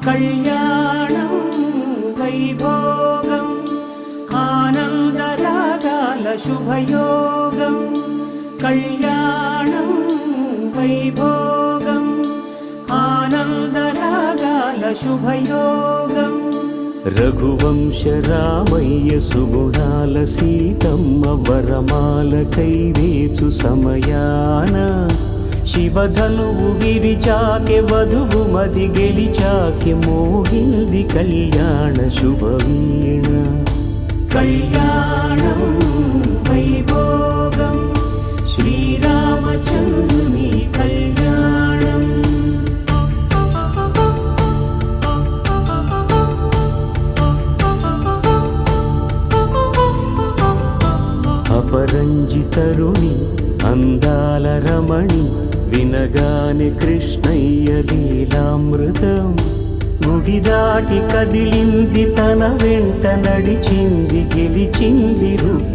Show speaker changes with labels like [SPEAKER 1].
[SPEAKER 1] కళ్యాణం వైభోగం ఆనందరాగాల శుభయోగం. కళ్యాణం వైభోగం ఆనందరాగాల శుభయోగం. రఘువంశ రామయ్య సుగుణాల సీతమ్మ వరమాల కైవేచు సమయాన శివధనువు విరిచాకె వధువు మది గెలిచాకె మోగింది కళ్యాణ శుభవీణ. కళ్యాణం వైభోగం శ్రీరామచంద్రుని కళ్యాణం. అపరంజి తరుణి అందాల రమణి వినగానే కృష్ణయ్య లీలామృతం. గుడి దాటి కదిలింది తన వెంట నడిచింది గెలిచింది రుక్మిణీ